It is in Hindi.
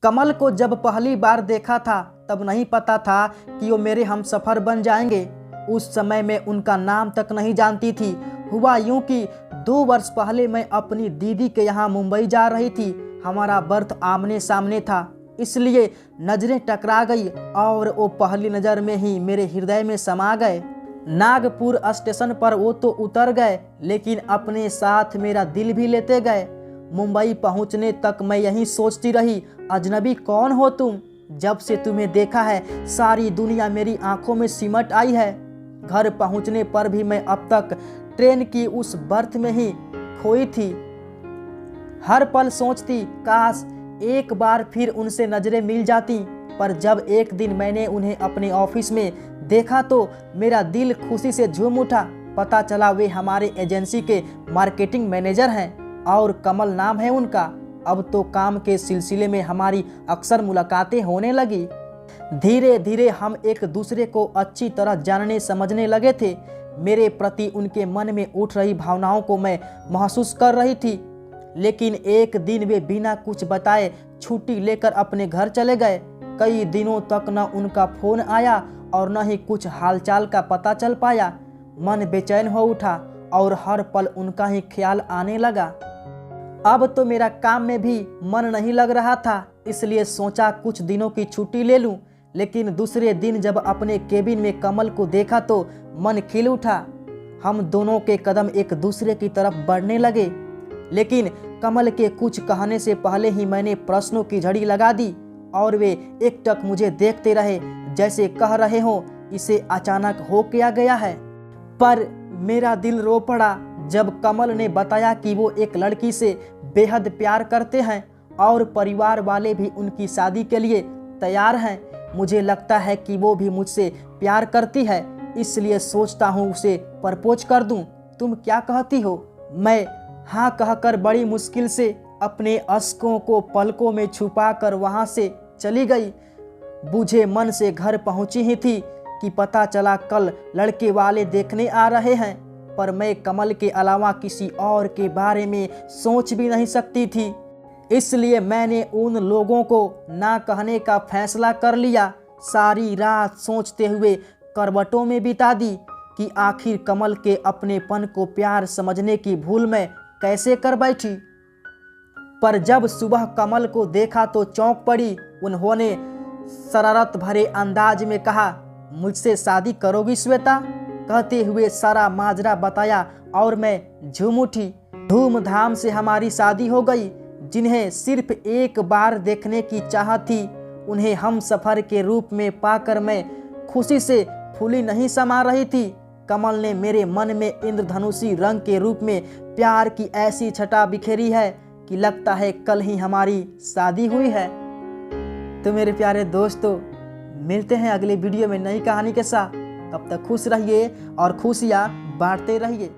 कमल को जब पहली बार देखा था तब नहीं पता था कि वो मेरे हमसफ़र बन जाएंगे। उस समय मैं उनका नाम तक नहीं जानती थी। हुआ यूं कि 2 वर्ष पहले मैं अपनी दीदी के यहाँ मुंबई जा रही थी। हमारा बर्थ आमने सामने था, इसलिए नज़रें टकरा गई और वो पहली नज़र में ही मेरे हृदय में समा गए। नागपुर स्टेशन पर वो तो उतर गए, लेकिन अपने साथ मेरा दिल भी लेते गए। मुंबई पहुंचने तक मैं यही सोचती रही, अजनबी कौन हो तुम? जब से तुम्हें देखा है सारी दुनिया मेरी आंखों में सिमट आई है। घर पहुंचने पर भी मैं अब तक ट्रेन की उस बर्थ में ही खोई थी। हर पल सोचती काश एक बार फिर उनसे नज़रें मिल जाती। पर जब एक दिन मैंने उन्हें अपने ऑफिस में देखा तो मेरा दिल खुशी से झूम उठा। पता चला वे हमारे एजेंसी के मार्केटिंग मैनेजर हैं और कमल नाम है उनका। अब तो काम के सिलसिले में हमारी अक्सर मुलाकातें होने लगी। धीरे धीरे हम एक दूसरे को अच्छी तरह जानने समझने लगे थे। मेरे प्रति उनके मन में उठ रही भावनाओं को मैं महसूस कर रही थी। लेकिन एक दिन वे बिना कुछ बताए छुट्टी लेकर अपने घर चले गए। कई दिनों तक न उनका फ़ोन आया और न ही कुछ हालचाल का पता चल पाया। मन बेचैन हो उठा और हर पल उनका ही ख्याल आने लगा। अब तो मेरा काम में भी मन नहीं लग रहा था, इसलिए सोचा कुछ दिनों की छुट्टी ले लूं। लेकिन दूसरे दिन जब अपने केबिन में कमल को देखा तो मन खिल उठा। हम दोनों के कदम एक दूसरे की तरफ बढ़ने लगे, लेकिन कमल के कुछ कहने से पहले ही मैंने प्रश्नों की झड़ी लगा दी और वे एकटक मुझे देखते रहे, जैसे कह रहे हो इसे अचानक हो क्या गया है। पर मेरा दिल रो पड़ा जब कमल ने बताया कि वो एक लड़की से बेहद प्यार करते हैं और परिवार वाले भी उनकी शादी के लिए तैयार हैं। मुझे लगता है कि वो भी मुझसे प्यार करती है, इसलिए सोचता हूँ उसे प्रपोज कर दूँ। तुम क्या कहती हो? मैं हाँ कहकर बड़ी मुश्किल से अपने अश्कों को पलकों में छुपाकर वहाँ से चली गई। बुझे मन से घर पहुँची ही थी कि पता चला कल लड़के वाले देखने आ रहे हैं। पर मैं कमल के अलावा किसी और के बारे में सोच भी नहीं सकती थी, इसलिए मैंने उन लोगों को ना कहने का फैसला कर लिया। सारी रात सोचते हुए करवटों में बिता दी कि आखिर कमल के अपनेपन को प्यार समझने की भूल मैं कैसे कर बैठी। पर जब सुबह कमल को देखा तो चौंक पड़ी। उन्होंने शरारत भरे अंदाज में कहा, मुझसे शादी करोगी श्वेता? कहते हुए सारा माजरा बताया और मैं झूम उठी। धूमधाम से हमारी शादी हो गई। जिन्हें सिर्फ एक बार देखने की चाहत थी, उन्हें हम सफ़र के रूप में पाकर मैं खुशी से फूली नहीं समा रही थी। कमल ने मेरे मन में इंद्रधनुषी रंग के रूप में प्यार की ऐसी छटा बिखेरी है कि लगता है कल ही हमारी शादी हुई है। तो मेरे प्यारे दोस्तों, मिलते हैं अगले वीडियो में नई कहानी के साथ। तब तक खुश रहिए और खुशियाँ बांटते रहिए।